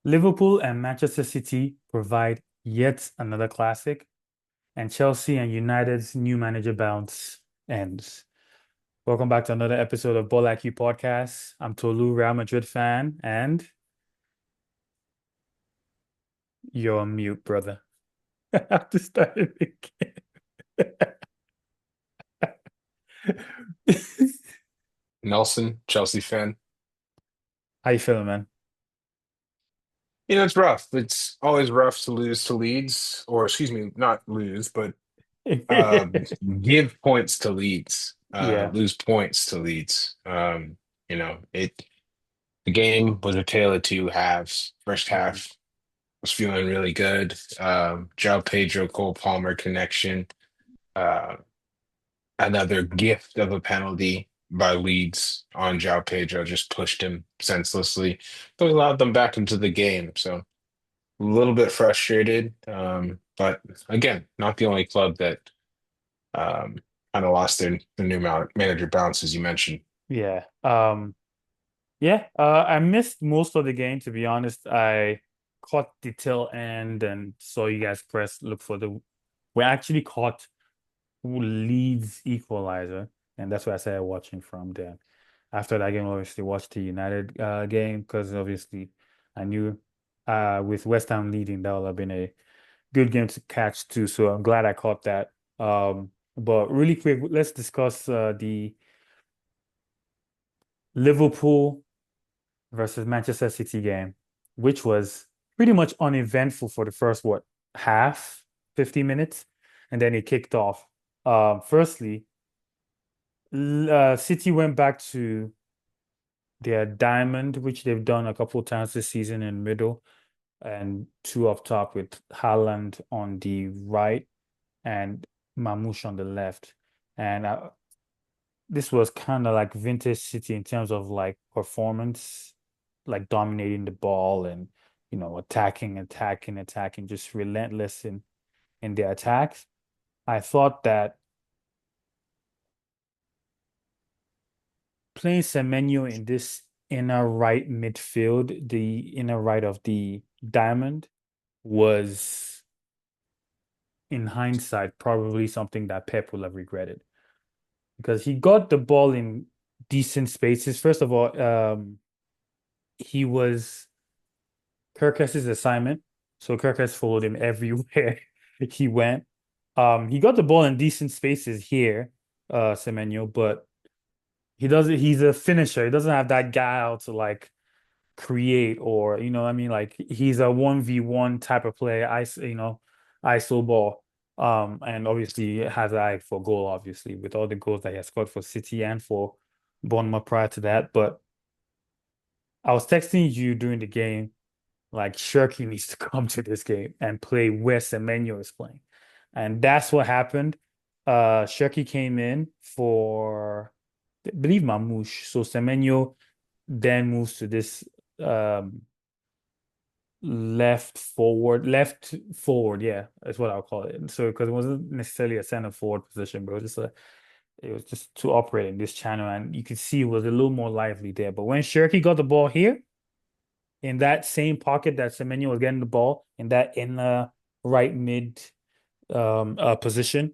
Liverpool and Manchester City provide yet another classic, and Chelsea and United's new manager bounce ends. Welcome back to another episode of Ball IQ Podcast. I'm Tolu, Real Madrid fan, and you're on mute, brother. I have to start it again. Nelson, Chelsea fan. How you feeling, man? It's rough. It's always rough to lose to Leeds, or excuse me, not lose, but give points to Leeds, Yeah. lose points to Leeds. It the game was a tale of two halves. First Mhm. half was feeling really good. João Pedro Cole Palmer connection. Uh, Another gift of a penalty by Leeds on João Pedro just pushed him senselessly. But allowed them back into the game. So a little bit frustrated. But again, not the only club that um, kind of lost their new manager bounce, as you mentioned. Yeah. Yeah, I missed most of the game, to be honest. I caught the tail end and saw you guys look for we actually caught Leeds equalizer, and that's where I started watching from there. After that game, obviously watched the United game because obviously I knew with West Ham leading, that would have been a good game to catch too. So I'm glad I caught that. But really quick, let's discuss the Liverpool versus Manchester City game, which was pretty much uneventful for the first, what, half, 50 minutes, and then it kicked off. Firstly, City went back to their diamond, which they've done a couple of times this season in middle, and two up top with Haaland on the right and Mamouche on the left. And this was kind of like vintage City in terms of like performance, like dominating the ball and attacking, just relentless in their attacks. I thought that playing Semenyo in this inner right midfield, the inner right of the diamond, was in hindsight probably something that Pep will have regretted because he got the ball in decent spaces. First of all, he was Kirkes's assignment. So Kirkes followed him everywhere he went. He got the ball in decent spaces here, Semenyo, but he's a finisher. He doesn't have that guy out to like create or what I mean? Like he's a 1v1 type of player, ISO ball. And obviously has an eye for goal, obviously, with all the goals that he has scored for City and for Bournemouth prior to that. But I was texting you during the game like Shirky needs to come to this game and play where Semenyo is playing. And that's what happened. Shirky came in for, I believe, Mamouche. So Semenyo then moves to this um, left forward, yeah, that's what I'll call it. So because it wasn't necessarily a center forward position, but it was just to operate in this channel, and you could see it was a little more lively there. But when Shirky got the ball here, in that same pocket that Semenyo was getting the ball in that inner right mid position,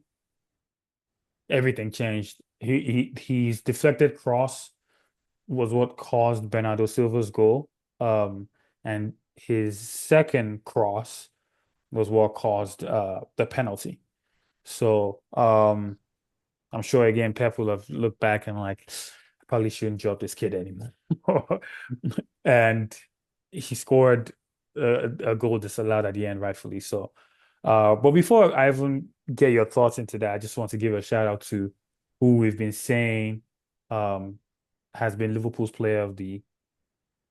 everything changed. He's deflected cross was what caused Bernardo Silva's goal. And his second cross was what caused the penalty. So I'm sure again Pep will have looked back and like I probably shouldn't drop this kid anymore. And he scored a goal disallowed at the end, rightfully so. But before I even get your thoughts into that, I just want to give a shout out to who we've been saying um, has been Liverpool's player of the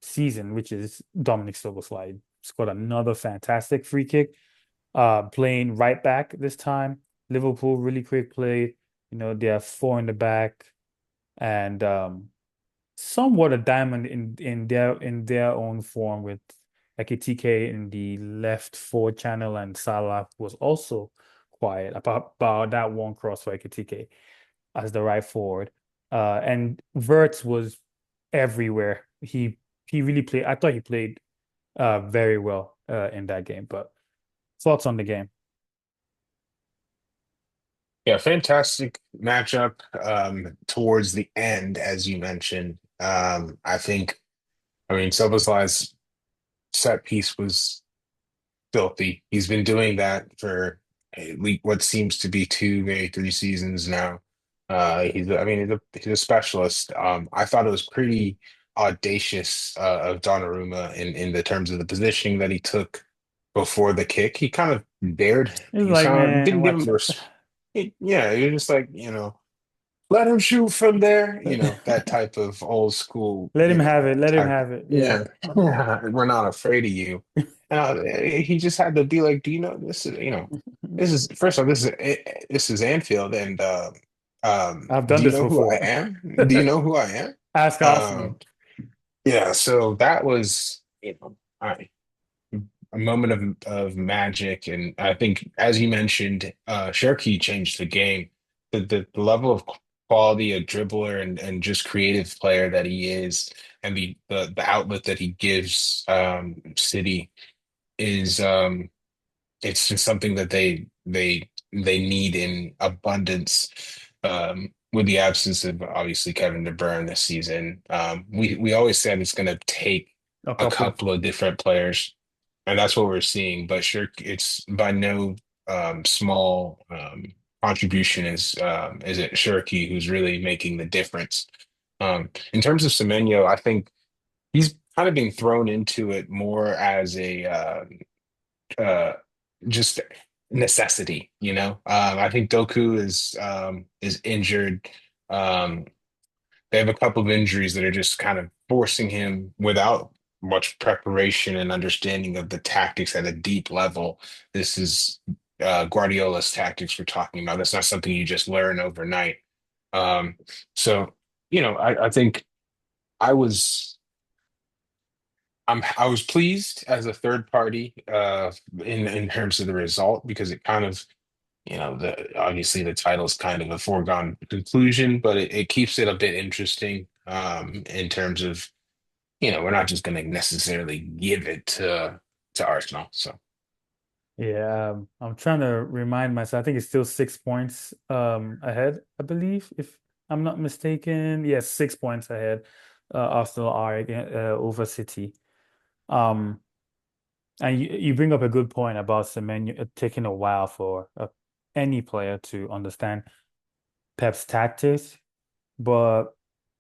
season, which is Dominic Soboslai. Scored another fantastic free kick, playing right back this time. Liverpool really quick play. They have four in the back and somewhat a diamond in their own form with Ekitike in the left forward channel and Salah was also quiet about that one cross for Ekitike as the right forward. And Verts was everywhere. He really played. I thought he played. very well in that game. But thoughts on the game? Yeah, fantastic matchup towards the end, as you mentioned. I mean, Soboslai's set piece was filthy. He's been doing that for what seems to be two, maybe 3 seasons now. I mean, he's a specialist. I thought it was pretty audacious of Donnarumma in the terms of the positioning that he took before the kick. He kind of dared. It's He like, sound man, didn't give him watch the out. yeah. You're just like let him shoot from there. That type of old school. Let him have it. Let him Type. have it. Yeah. Yeah, yeah. We're not afraid of you. He just had to be like, do you know this is this is first of all this is Anfield and I've done do you this know who I before. am? Do you know who I am? Ask Um Arsenal. yeah, so that was a moment of magic, and I think as you mentioned, Cherki changed the game. The level of quality, a dribbler and just creative player that he is, and the outlet that he gives City is it's just something that they need in abundance. With the absence of obviously Kevin De Bruyne this season, we always said it's going to take A a couple. couple of different players, and that's what we're seeing. But sure, it's by no small contribution is it Shirky who's really making the difference. In terms of Semenyo, I think he's kind of being thrown into it more as a uh, just necessity, you know. I think Doku is injured. Um, they have a couple of injuries that are just kind of forcing him without much preparation and understanding of the tactics at a deep level. This is Guardiola's tactics we're talking about. That's not something you just learn overnight. Um, so, I think I was I was pleased as a third party in terms of the result because it kind of the obviously the title's kind of a foregone conclusion, but it keeps it a bit interesting in terms of we're not just going to necessarily give it to Arsenal. So Yeah, I'm trying to remind myself. I think it's still 6 points ahead, I believe, if I'm not mistaken. Yes, 6 points ahead. Arsenal are over City. Um, and you bring up a good point about Semenyo taking a while for any player to understand Pep's tactics, but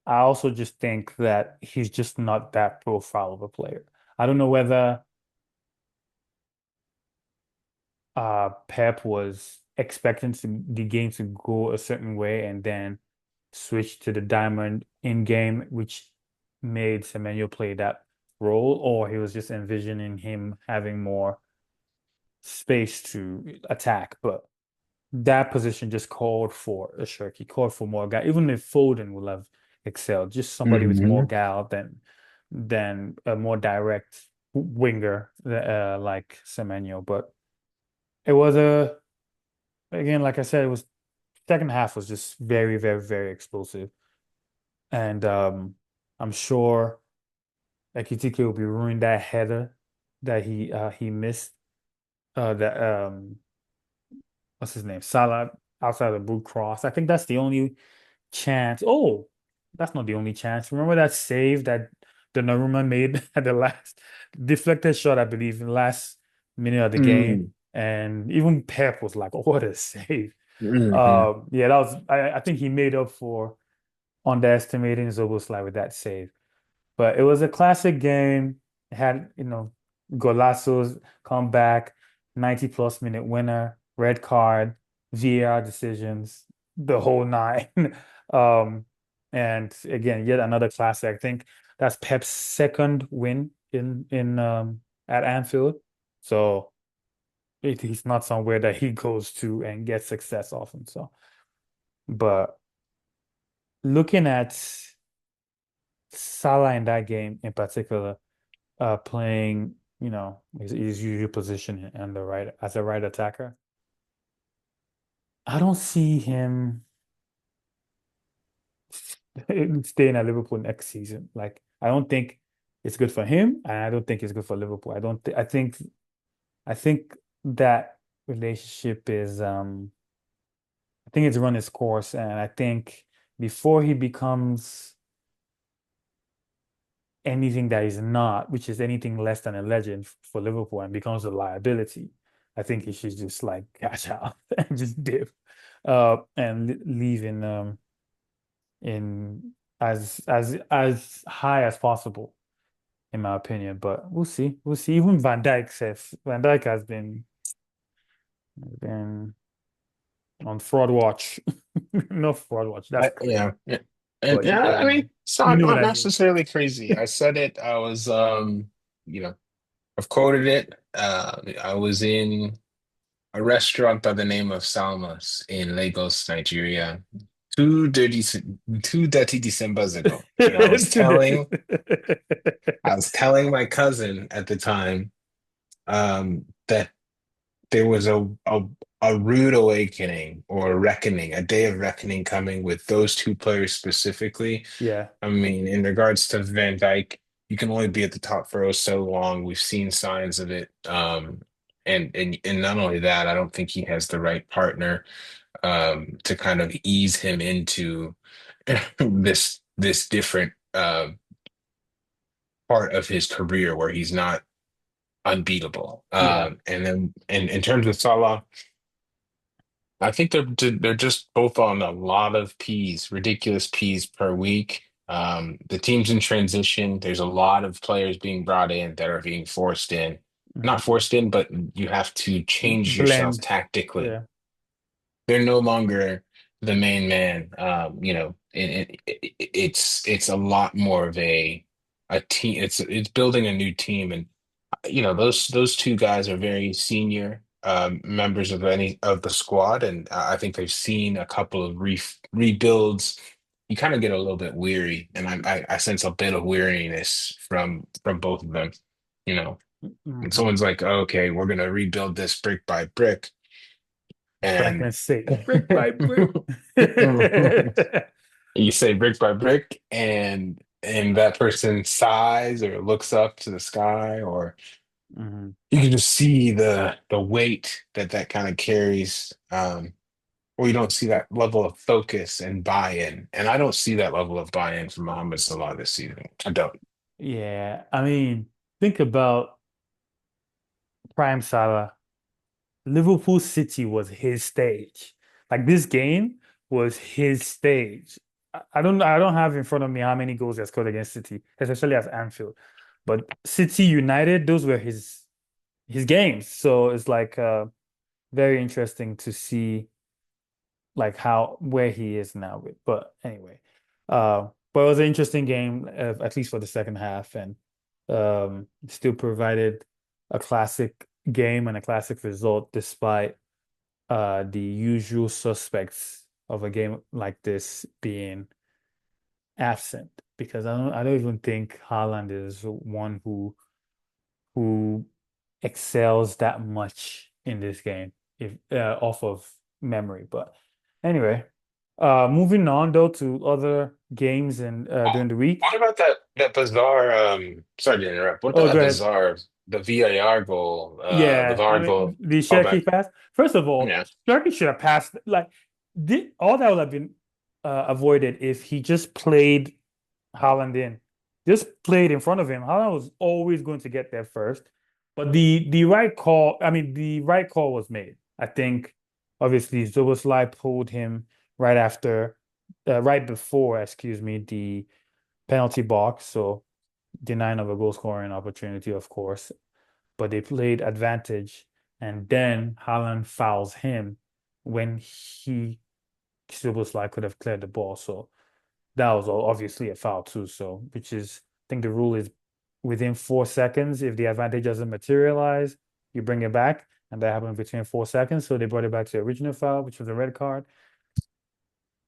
I also just think that he's just not that profile of a player. I don't know whether Pep was expecting the game to go a certain way and then switch to the diamond in game, which made Semenyo play that role, or he was just envisioning him having more space to attack. But that position just called for a Shirky, called for more guy. Even if Foden would have excelled, just somebody with more hmm gal than a more direct winger like Semenyo. But it was a again, like I said, it was second half was just very, very, very explosive. And I'm sure Ekitike will be ruining that header that he missed. That what's his name? Salah outside the boot cross. I think that's the only chance. Oh, that's not the only chance. Remember that save that Donnarumma made at the last deflected shot, I believe, in the last minute of the game. hmm And even Pep was like, "Oh, what a save." hmm Yeah, that was I think he made up for underestimating Zoboslai with that save. But it was a classic game. It had, golazos, comeback, 90 plus minute winner, red card, VAR decisions, the whole nine. Um, and again, yet another classic. I think that's Pep's second win in at Anfield. So he's not somewhere that he goes to and gets success often. So, but looking at Salah in that game in particular, playing, his usual position and the right as a right attacker. I don't see him staying at Liverpool next season. Like, I don't think. it's good for him, and I don't think it's good for Liverpool. I think that relationship is I think it's run its course, and I think before he becomes anything that he's not, which is anything less than a legend for Liverpool and becomes a liability, I think he should just like cash out and just dip and leave in as high as possible, in my opinion. But we'll see. We'll see. Even Van Dijk says Van Dijk has been on fraud watch. Not fraud watch. That's Yeah, crazy. yeah. And But you know yeah, what I I mean, mean. it's You know what not I mean. necessarily crazy. I said it. I was, you know, I've quoted it. I was in a restaurant by the name of Salma's in Lagos, Nigeria, two dirty, 2 dirty Decembers ago, and Today. I was telling my cousin at the time, that there was a rude awakening or a reckoning, a day of reckoning coming with those two players specifically. Yeah. I mean, in regards to Van Dijk, you can only be at the top for so long. We've seen signs of it. And not only that, I don't think he has the right partner to kind of ease him into this different part of his career where he's not unbeatable. Yeah. And then in terms of Salah, I think they're just both on a lot of P's, ridiculous P's per week. The team's in transition. There's a lot of players being brought in that are being forced in. Not Mhm. forced in, but you have to change yourself Blend. tactically. Yeah. They're no longer the main man. It's a lot more of a team. It's building a new team, and those two guys are very senior members of any of the squad, and I think they've seen a couple of rebuilds. You kind of get a little bit weary, and I sense a bit of weariness from both of them. You know, and Hmm. someone's like, "Okay, we're gonna rebuild this brick by brick," and Franklin say brick by brick. you say brick by brick, and that person sighs or looks up to the sky, or Mhm. you can just see the weight that kind of carries, or you don't see that level of focus and buy-in. And I don't see that level of buy-in from Mohamed Salah this season. I don't. Yeah. I mean, think about Prime Salah. Liverpool City was his stage. Like this game was his stage. I don't have in front of me how many goals he scored against City, especially at Anfield. But City United, those were his games. So it's like very interesting to see like how where he is now with. But anyway, but it was an interesting game, at least for the second half, and still provided a classic game and a classic result despite the usual suspects of a game like this being absent. Because I don't even think Haaland is one who excels that much in this game if off of memory. But anyway, moving on though to other games and Oh, during the week. what about that bizarre, sorry to interrupt. What Oh, about go that ahead. bizarre, the VAR goal, the Yeah, I VAR mean goal the callback? Sherky pass. First of all, Yeah. Sherky should have passed. Like all that would have been avoided if he just played Haaland in. Just played in front of him. Haaland was always going to get there first. But the right call, I mean, the right call was made. I think obviously Zoboslai pulled him right after, right before, excuse me, the penalty box. So denying of a goal scoring opportunity, of course. But they played advantage, and then Haaland fouls him when Zoboslai could have cleared the ball. So that was obviously a foul too. So, which is, I think the rule is within 4 seconds. If the advantage doesn't materialize, you bring it back, and that happened between 4 seconds. So they brought it back to the original foul, which was a red card.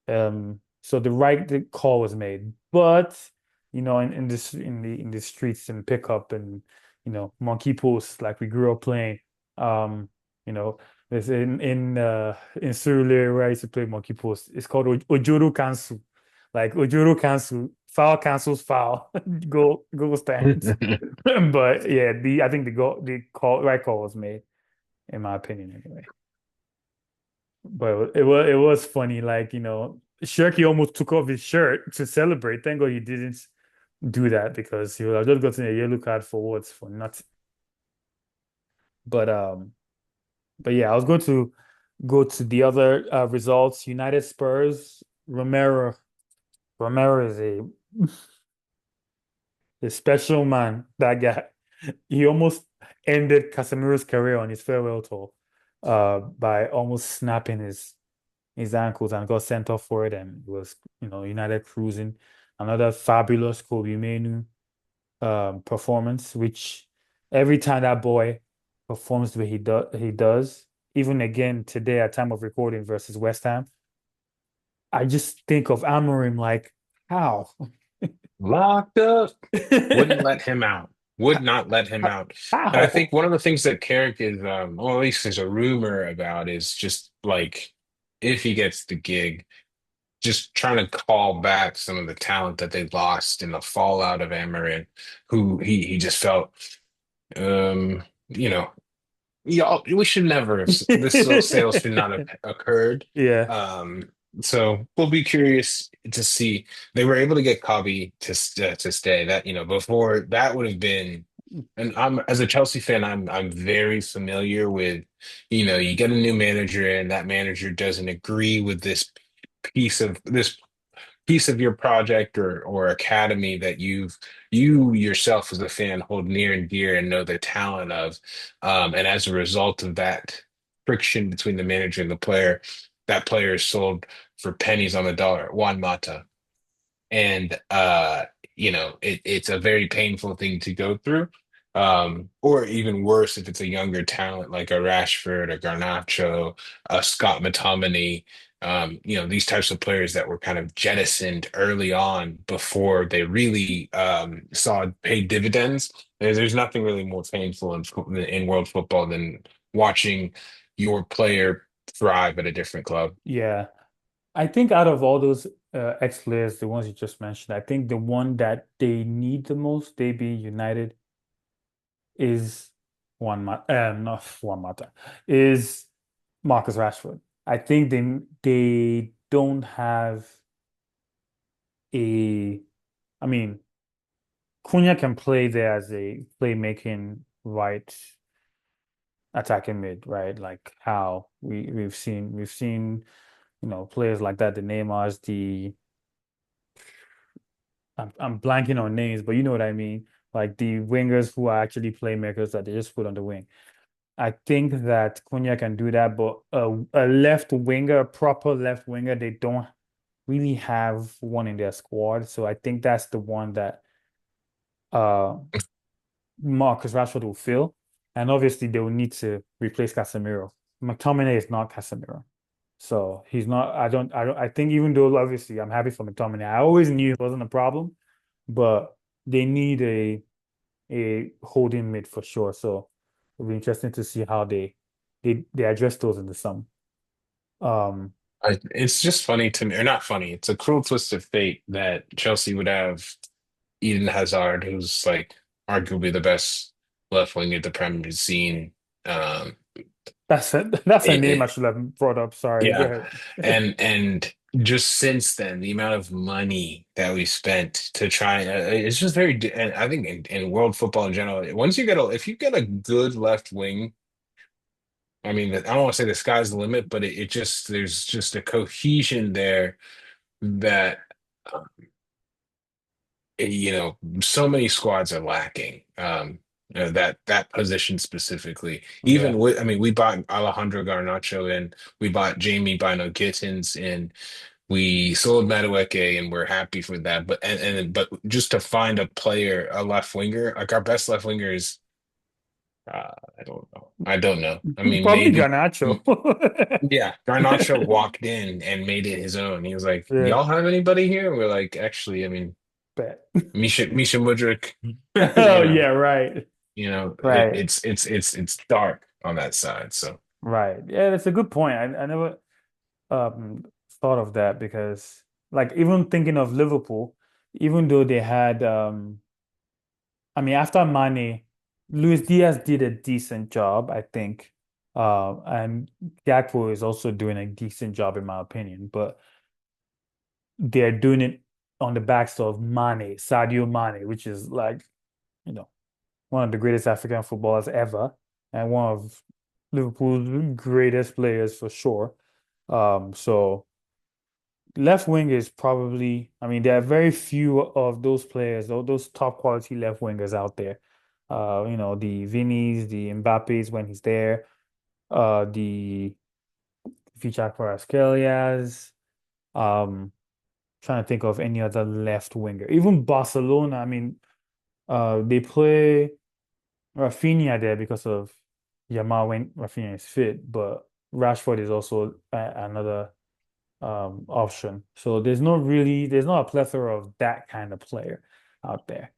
So the call was made, but in this in the streets and pickup and monkey posts like we grew up playing. Um, you know, there's in Surulere where I used to play monkey post. It's called Ojoro Kansu. Like Ojuro cancels foul, goal stands. But yeah, the I think right call was made, in my opinion, anyway. But it was funny, like Shirky almost took off his shirt to celebrate. Thank God he didn't do that because he would have just gotten a yellow card for what's for nothing. But yeah, I was going to go to the other results. United Spurs. Romero is a special man. That guy, he almost ended Casemiro's career on his farewell tour, by almost snapping his ankles and got sent off for it, and was United cruising. Another fabulous Kobe Manu performance, which every time that boy performs the way he does, even again today at time of recording versus West Ham, I just think of Amorim like, how? Locked up. Wouldn't let him out. Would not let him out. And I How? think one of the things that Carrick is, or at least there's a rumor about, is just like if he gets the gig, just trying to call back some of the talent that they lost in the fallout of Amarin, who he just felt, you know, y'all, we should never have, this sale should not have occurred. Yeah. Um, so we'll be curious to see. They were able to get Kobe to stay. That, before that would have been. And I'm, as a Chelsea fan, I'm very familiar with, you get a new manager and that manager doesn't agree with this piece of your project or academy that you yourself as a fan hold near and dear and know the talent of. And as a result of that friction between the manager and the player, that player is sold for pennies on the dollar. Juan Mata. And it's a very painful thing to go through. Or even worse if it's a younger talent like a Rashford, a Garnacho, a Scott McTominay, these types of players that were kind of jettisoned early on before they really saw paid dividends. There's nothing really more painful in world football than watching your player thrive at a different club. Yeah. I think out of all those ex-players, the ones you just mentioned, I think the one that they need the most, they being United, is not Juan Mata, is Marcus Rashford. I think they don't have a, I mean, Cunha can play there as a playmaking right attacking mid, right? Like how we've seen players like that, the Neymars, I'm blanking on names, but you know what I mean. Like the wingers who are actually playmakers that they just put on the wing. I think that Cunha can do that, but a left winger, a proper left winger, they don't really have one in their squad. So I think that's the one that uh Marcus Rashford will fill. And obviously they will need to replace Casemiro. McTominay is not Casemiro. So he's not, I think even though obviously I'm happy for McTominay, I always knew it wasn't a problem, but they need a holding mid for sure. So it'll be interesting to see how they address those in the sum. Um, It's just funny to me, or not funny. It's a cruel twist of fate that Chelsea would have Eden Hazard, who's like arguably the best left wing the Premier has seen. Um, that's a it, name I it, should have brought up. Sorry, go yeah, ahead. and just since then, the amount of money that we spent to try, it's just and I think in world football in general, once you if you get a good left wing, I mean, I don't want to say the sky's the limit, but it just there's just a cohesion there that. So many squads are lacking. That position specifically. Yeah. Even with, I mean, we bought Alejandro Garnacho and we bought Jamie Bino Gittins and we sold Madueke and we're happy for that. But just to find a player, a left winger, like our best left winger is, I don't know. I don't know. I mean, Probably maybe. Garnacho. Yeah, Garnacho walked in and made it his own. He was like, Yeah, "Y'all have anybody here?" And we're like, "Actually, I mean, bet. Misha Mudrik, Oh yeah, right. Right. it's dark on that side. So Right. Yeah, that's a good point. I never um thought of that because like even thinking of Liverpool, even though they had I mean after Mane, Luis Diaz did a decent job, I think. And Gakpo is also doing a decent job in my opinion, but they're doing it on the backs of Mane, Sadio Mane, which is like, you know, one of the greatest African footballers ever, and one of Liverpool's greatest players for sure. So left wing is probably, I mean, there are very few of those players, those top quality left wingers out there. The Vinny's, the Mbappe's when he's there, the Fichak Kvaratskhelia, um, trying to think of any other left winger. Even Barcelona, I mean, they play Rafinha there because of Yamal when Rafinha is fit, but Rashford is also another option. So there's not a plethora of that kind of player out there.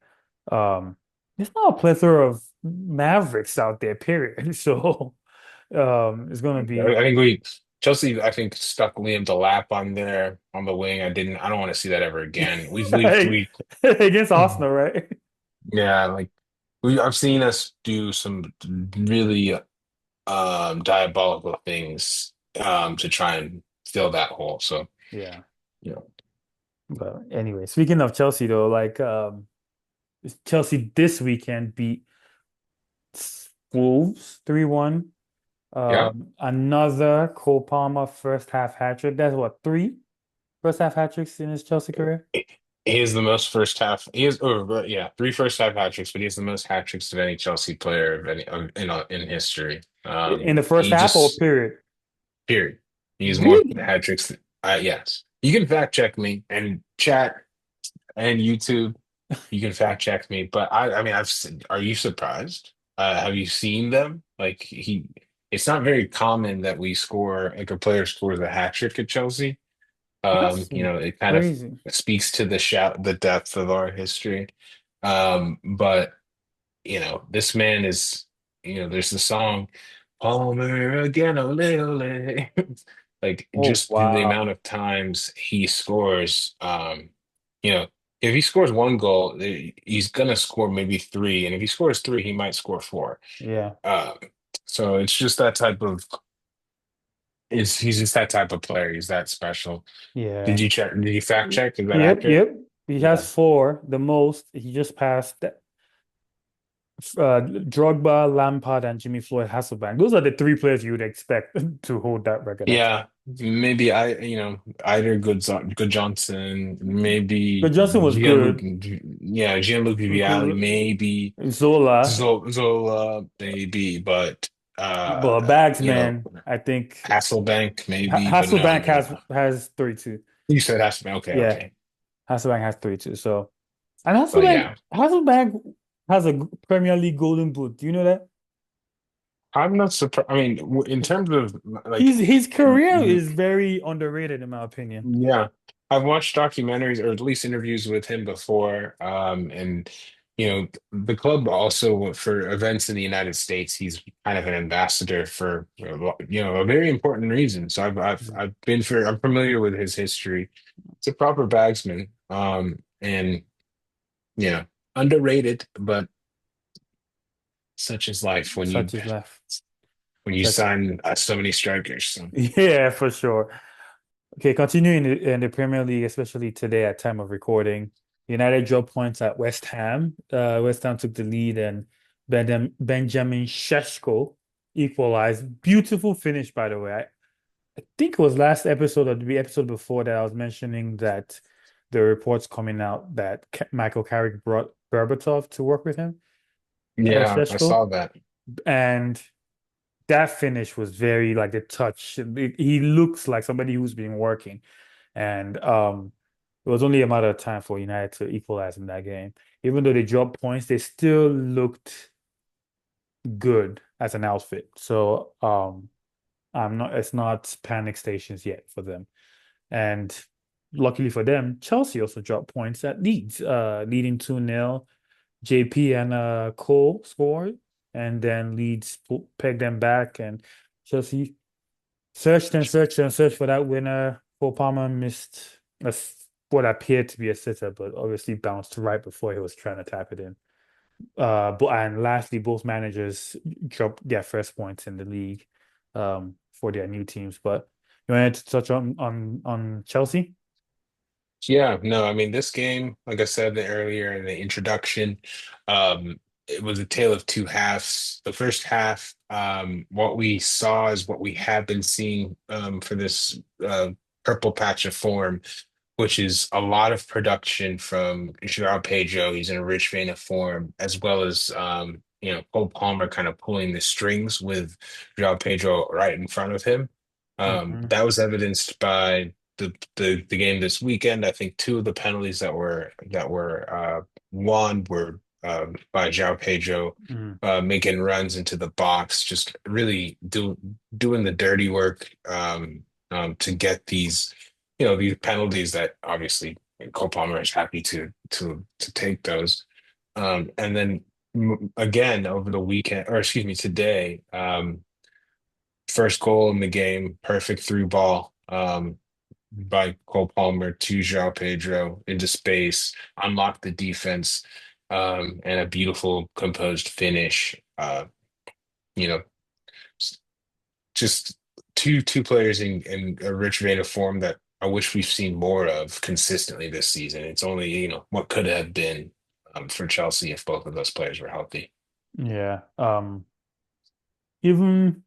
Um, there's not a plethora of Mavericks out there, period. So it's gonna be I think we Chelsea, I think, stuck Liam Delap on there on the wing. I don't want to see that ever again. against Arsenal, right? Yeah, like I've seen us do some really diabolical things to try and fill that hole. So, Yeah. you know, But anyway, speaking of Chelsea though, like Chelsea this weekend beat Wolves 3-1. yeah. Another Cole Palmer first half hat trick. That's what, three first half hat tricks in his Chelsea career? He is the most first half. He is, or yeah, three first half hat tricks, but he has the most hat tricks of any Chelsea player in history. In the first He half or just period? period. He has more Really? hat tricks. Yes, you can fact check me and chat and YouTube. You can fact check me, but I mean, are you surprised? Have you seen them? It's not very common that we score like a player scores a hat trick at Chelsea. That's It kind of crazy. speaks to the depth of our history. But this man is, there's the song Palmer again, ole ole. Like Oh, just the wow. amount of times he scores, you know, if he scores one goal, he's gonna score maybe three, and if he scores three, he might score four. Yeah. Um, so it's just that type of is he's just that type of player. He's that special. Yeah. Did you fact check? Is that Yep, accurate? yep. He Yeah. has four, the most. He just passed Drogba, Lampard, and Jimmy Floyd Hasselbank. Those are the three players you would expect to hold that record, I think. Yeah, maybe either Good Johnson, But maybe Johnson was Gianluca, good. yeah, Gianluca Vialli, maybe Zola, Zola, maybe, but but Bags, man, I think Hasselbank, maybe, but no, Hasselbank has three too. you said Hasselbank, okay, Yeah, okay, Hasselbank has three too. So, and but yeah, Hasselbank has a Premier League Golden Boot. Do you know that? I'm not surprised. I mean, in terms of His career mm, is very underrated in my opinion. yeah, I've watched documentaries or at least interviews with him before. And the club also for events in the United States, he's kind of an ambassador for a very important reason. So I'm familiar with his history. It's a proper bagsman. And you know, underrated, but such is life Such is life. when you Such, sign so many strikers. So yeah, for sure. Okay, continuing in the Premier League, especially today at time of recording, United dropped points at West Ham. West Ham took the lead and Benjamin Šeško equalized. Beautiful finish, by the way. I think it was last episode or the episode before that I was mentioning that the reports coming out that Michael Carrick brought Berbatov to work with him, yeah, I Šeško. saw that. And that finish was very like the touch. He looks like somebody who's been working. And it was only a matter of time for United to equalize in that game. Even though they dropped points, they still looked good as an outfit. So it's not panic stations yet for them. And luckily for them, Chelsea also dropped points at Leeds, leading 2-0. JP and Cole scored, and then Leeds pegged them back, and Chelsea searched and searched and searched for that winner. Cole Palmer missed what appeared to be a sitter, but obviously bounced right before he was trying to tap it in. But and lastly, both managers dropped their first points in the league for their new teams. But you wanted to touch on Chelsea? Yeah, no, I mean this game, like I said earlier in the introduction, it was a tale of two halves. The first half, what we saw is what we have been seeing for this purple patch of form, which is a lot of production from João Pedro. He's in a rich vein of form, as well as Cole Palmer kind of pulling the strings with João Pedro right in front of him. Hmm. That was evidenced by the game this weekend. I think two of the penalties that were won were by João Pedro Hmm. making runs into the box, just really doing the dirty work to get these penalties that obviously Cole Palmer is happy to take those. And then again over the weekend, or excuse me, today, first goal in the game, perfect through ball by Cole Palmer to João Pedro into space, unlocked the defense, and a beautiful composed finish. You know, just two players in a rich vein of form that I wish we've seen more of consistently this season. It's only, what could have been for Chelsea if both of those players were healthy. Yeah. Even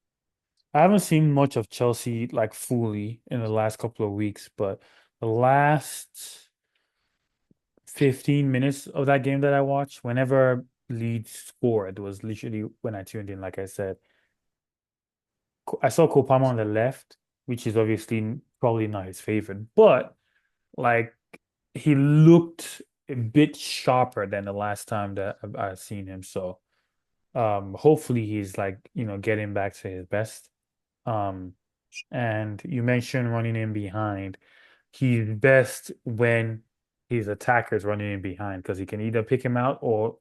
I haven't seen much of Chelsea like fully in the last couple of weeks, but the last 15 minutes of that game that I watched, whenever Leeds scored, was literally when I tuned in, like I said. I saw Kopama on the left, which is obviously probably not his favorite, but like he looked a bit sharper than the last time that I've seen him. So hopefully he's like, getting back to his best. Um and you mentioned running in behind. He's best when his attacker's running in behind because he can either pick him out or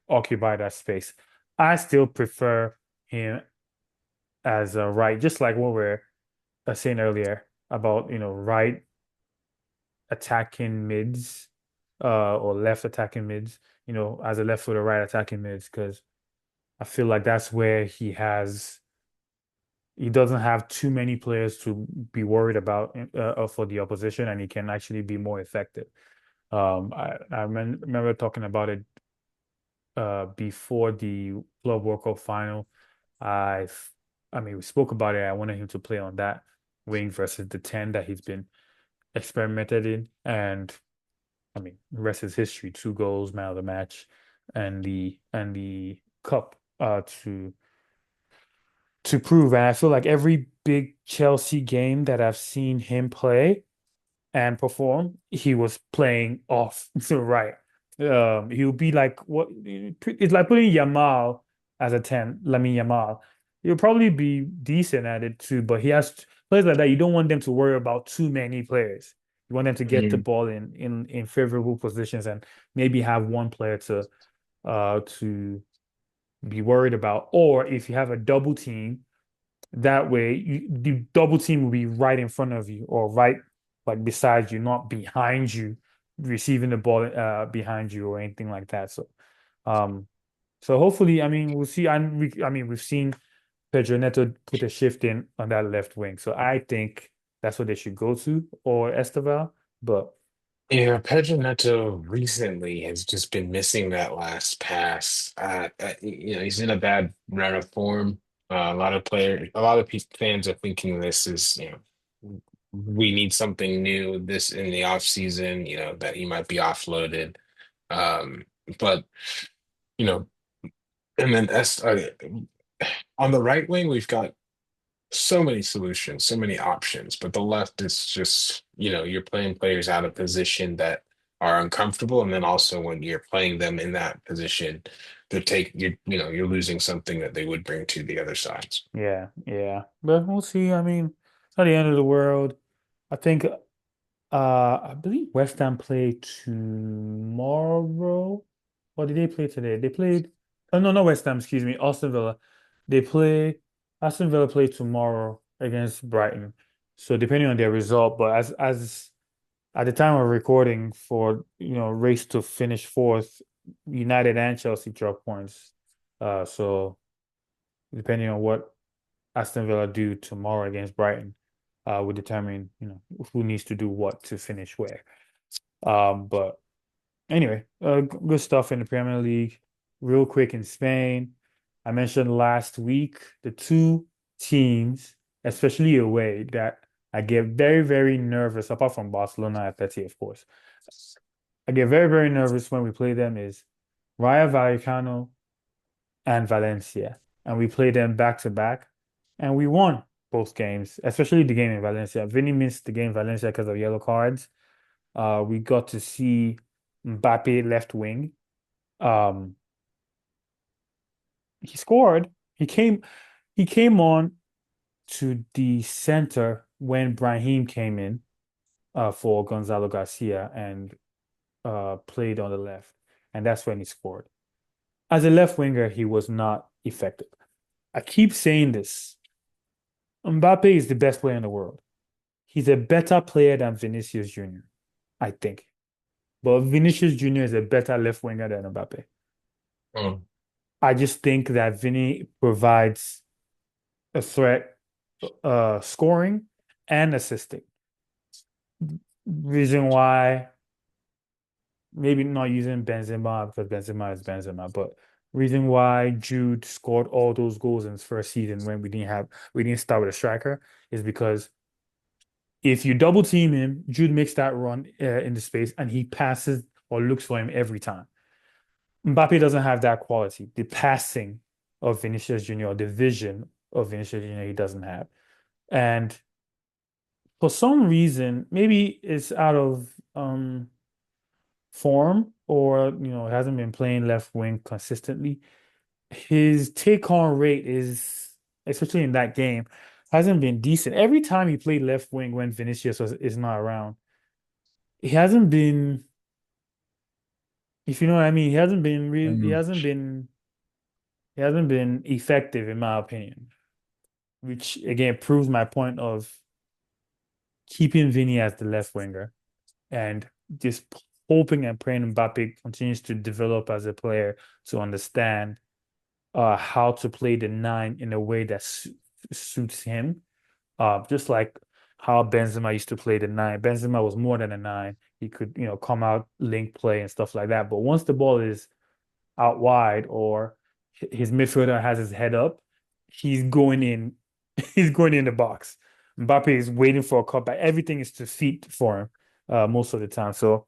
occupy that space. I still prefer him as a right, just like what we're saying earlier about, right attacking mids, or left attacking mids, as a left foot or right attacking mids, because I feel like that's where he doesn't have too many players to be worried about for the opposition, and he can actually be more effective. I remember talking about it before the Club World Cup final. I, I mean, we spoke about it. I wanted him to play on that wing versus the 10 that he's been experimented in. And I mean, the rest is history. Two goals, man of the match, and the cup to prove. And I feel like every big Chelsea game that I've seen him play and perform, he was playing off to the right. He'll be like what it's like putting Yamal as a 10, Lamine Yamal. He'll probably be decent at it too, but he has players like that. You don't want them to worry about too many players. You want them to get the Mm. ball in favorable positions and maybe have one player to be worried about. Or if you have a double team, that way, the double team will be right in front of you or right like beside you, not behind you, receiving the ball behind you or anything like that. Um, so hopefully, I mean, we'll see. I mean, we've seen Pedro Neto put a shift in on that left wing, so I think that's what they should go to or Esteval. But Yeah, Pedro Neto recently has just been missing that last pass. He's in a bad run of form. A lot of fans are thinking this is, we need something new this in the off season, that he might be offloaded. Um, but you know, and then on the right wing, we've got so many solutions, so many options, but the left is just, you're playing players out of position that are uncomfortable, and then also when you're playing them in that position, you're losing something that they would bring to the other sides. yeah, yeah, but we'll see. I mean, it's not the end of the world. I think I believe West Ham play tomorrow. Or did they play today? They played. Oh no, not West Ham. Excuse me, Aston Villa. They play. Aston Villa play tomorrow against Brighton. So depending on their result, but as at the time of recording for race to finish fourth, United and Chelsea drop points. So depending on what Aston Villa do tomorrow against Brighton, will determine who needs to do what to finish where. But anyway, good stuff in the Premier League. Real quick in Spain, I mentioned last week the two teams, especially away, that I get very, very nervous, apart from Barcelona Atleti, of course. I get very, very nervous when we play them is Rayo Vallecano and Valencia. And we played them back to back, and we won both games, especially the game in Valencia. Vinny missed the game in Valencia because of yellow cards. We got to see Mbappe left wing. Um, he scored. He came on to the center when Brahim came in for Gonzalo Garcia and played on the left, and that's when he scored. As a left winger, he was not effective. I keep saying this. Mbappe is the best player in the world. He's a better player than Vinicius Jr., I think. But Vinicius Jr. is a better left winger than Mbappe. Mm. I just think that Vinny provides a threat, scoring and assisting. Reason why maybe not using Benzema because Benzema is Benzema, but reason why Jude scored all those goals in his first season when we didn't start with a striker is because if you double team him, Jude makes that run in the space and he passes or looks for him every time. Mbappe doesn't have that quality. The passing of Vinicius Junior, the vision of Vinicius Junior, he doesn't have. And for some reason, maybe it's out of form or hasn't been playing left wing consistently. His take on rate is, especially in that game, hasn't been decent. Every time he played left wing when is not around, he hasn't been, if you know what I mean, Mm. he hasn't been effective in my opinion, which again proves my point of keeping Vinny as the left winger and just hoping and praying Mbappe continues to develop as a player to understand how to play the nine in a way that suits him. Just like how Benzema used to play the nine. Benzema was more than a nine. He could, come out, link play and stuff like that. But once the ball is out wide or his midfielder has his head up, he's going in, he's going in the box. Mbappe is waiting for a cutback. Everything is to feet for him most of the time. So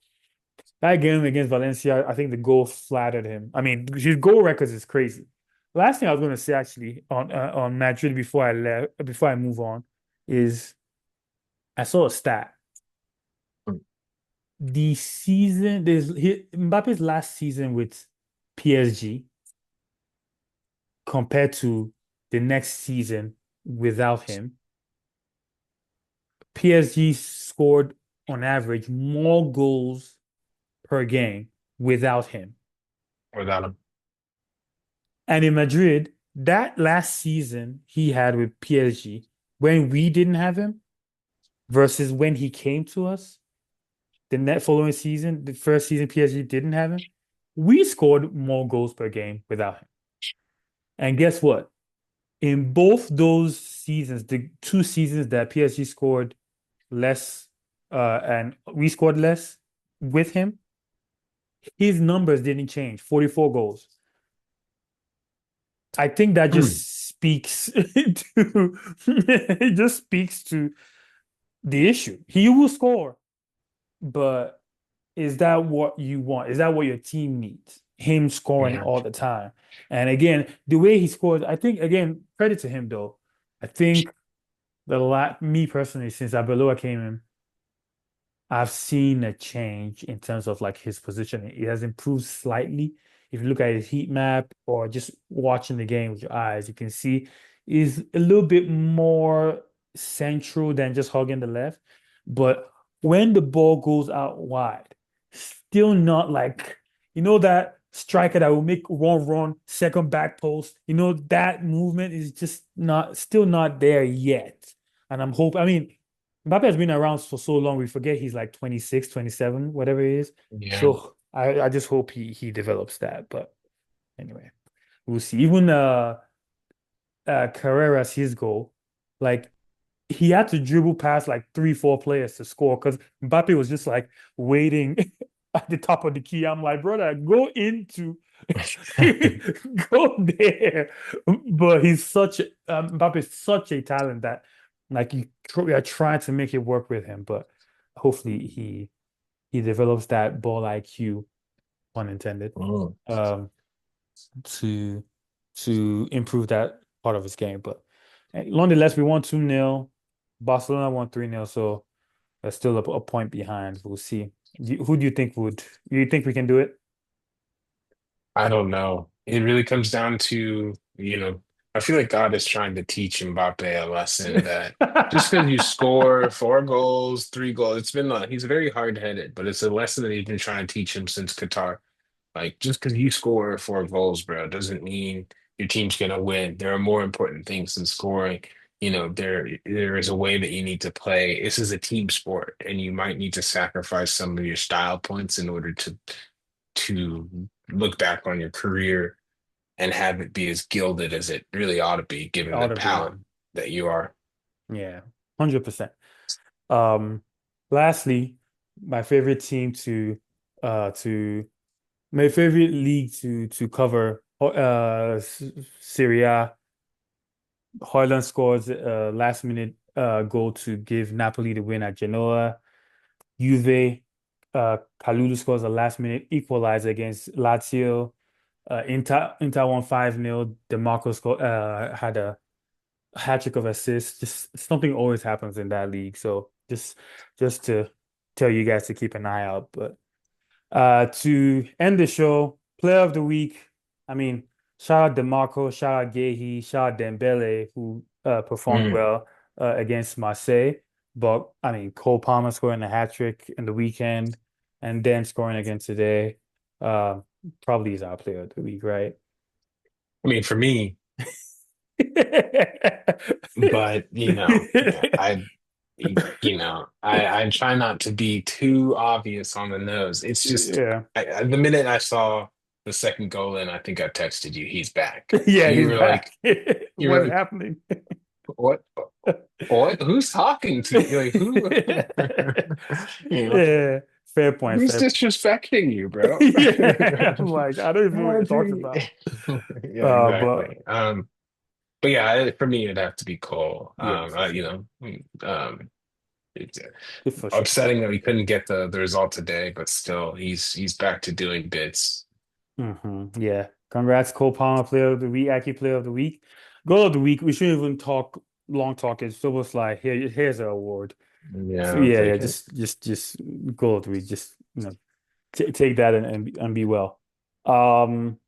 that game against Valencia, I think the goal flattered him. I mean, his goal records is crazy. Last thing I was going to say actually on Madrid before I move on is I saw a stat. The season Mbappe's last season with PSG compared to the next season without him, PSG scored on average more goals per game without him. Without him. And in Madrid, that last season he had with PSG, when we didn't have him versus when he came to us, the net following season, the first season PSG didn't have him, we scored more goals per game without him. And guess what? In both those seasons, the two seasons that PSG scored less and we scored less with him, his numbers didn't change, 44 goals. I think that Mm. just speaks to it just speaks to the issue. He will score, but is that what you want? Is that what your team needs? Him scoring Yeah. all the time. And again, the way he scored, I think again, credit to him though. I think me personally, since Abeloa came in, I've seen a change in terms of like his positioning. It has improved slightly. If you look at his heat map or just watching the game with your eyes, you can see he's a little bit more central than just hugging the left. But when the ball goes out wide, still not like, that striker that will make one run, second back post. That movement is just not still not there yet. And I mean, Mbappe has been around for so long, we forget he's like 26, 27, whatever he is. Yeah. So I just hope he develops that. But anyway, we'll see. Even Carreras, his goal, like he had to dribble past like three, four players to score because Mbappe was just like waiting at the top of the key. I'm like, brother, go into go there. But Mbappe is such a talent that like we are trying to make it work with him, but hopefully he develops that ball IQ, pun intended, Mm. um, to improve that part of his game. But nonetheless, we won 2-0. Barcelona won 3-0, so they're still a point behind. We'll see. Who do you think would you think we can do it? I don't know. It really comes down to, I feel like God is trying to teach Mbappe a lesson that just because you score 4 goals, 3 goals, he's very hard-headed, but it's a lesson that he's been trying to teach him since Qatar. Like, just because you score 4 goals, bro, doesn't mean your team's gonna win. There are more important things than scoring. There is a way that you need to play. This is a team sport, and you might need to sacrifice some of your style points in order to look back on your career and have it be as gilded as it really ought to be, given Ought the to be, talent man. that you are. Yeah, 100%. Um, lastly, my favorite team to my favorite league to cover Serie A. Haaland scores a last minute goal to give Napoli the win at Genoa. Juve, Kalulu scores a last minute equalizer against Lazio. Inter won 5-0. DeMarco had a hat trick of assists. Just something always happens in that league. So just to tell you guys to keep an eye out. But to end the show, player of the week. I mean, shout out DeMarco, shout out Gehi, shout out Dembele, who performed Mm. well against Marseille. But I mean, Cole Palmer scoring a hat trick in the weekend, and then scoring again today. Uh, Probably is our player of the week, right? I mean, for me, but yeah, I try not to be too obvious on the nose. It's just Yeah, the minute I saw the second goal in, I think I texted you, he's back. yeah, You he's were like, back. you were What's like, happening? what? What? Who's talking to you? Like who? You know, Yeah, fair point, who's fair. disrespecting you, bro? Yeah, I'm like, I don't even know what you're talking about. Yeah, But exactly. But yeah, for me, it'd have to be Cole. yeah, for sure. It's Yeah, for sure. upsetting that we couldn't get the result today, but still, he's back to doing bits. Yeah. Congrats, Cole Palmer, player of the week, Aki player of the week. Goal of the week. We shouldn't even talk long talk. It's almost like here's an award. So Yeah, I'll yeah, take it. just goal of the week. Just t take that and be well. Um,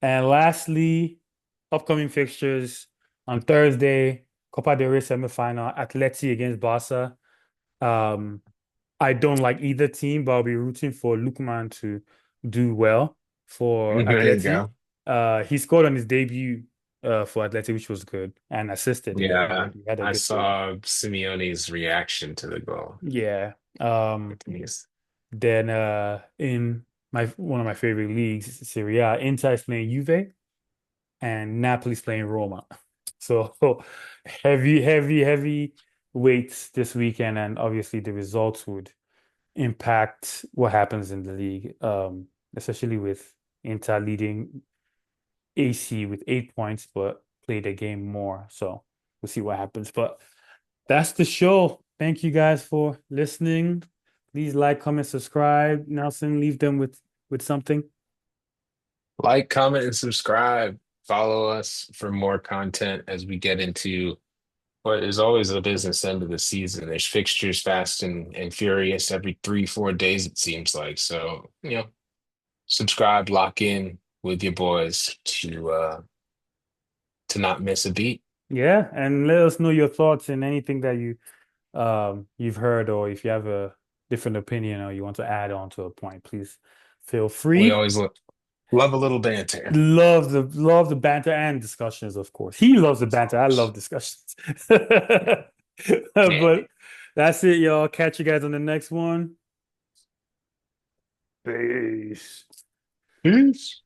and lastly, upcoming fixtures on Thursday, Copa del Rey semifinal, Atleti against Barca. Um, I don't like either team, but I'll be rooting for Lukman to do well for There you Atleti. go. He scored on his debut for Atleti, which was good, and assisted. Yeah, He had a I good debut. saw Simeone's reaction to the goal. Yeah. Um, He's then in my one of my favorite leagues, Serie A, Inter is playing Juve and Napoli's playing Roma. So heavy weights this weekend, and obviously the results would impact what happens in the league, especially with Inter leading AC with 8 points, but played a game more. So we'll see what happens. But that's the show. Thank you guys for listening. Please like, comment, subscribe. Nelson, leave them with something. like, comment, and subscribe. Follow us for more content as we get into what is always the business end of the season. There's fixtures fast and furious every 3, 4 days, it seems like. So, subscribe, lock in with your boys to not miss a beat. Yeah, and let us know your thoughts and anything that you've heard, or if you have a different opinion or you want to add on to a point, please feel We free. always love a little banter. Love the banter and discussions, of course. He loves the banter. I love discussions. Yeah. But That's it, y'all. Catch you guys on the next one. Peace. Peace.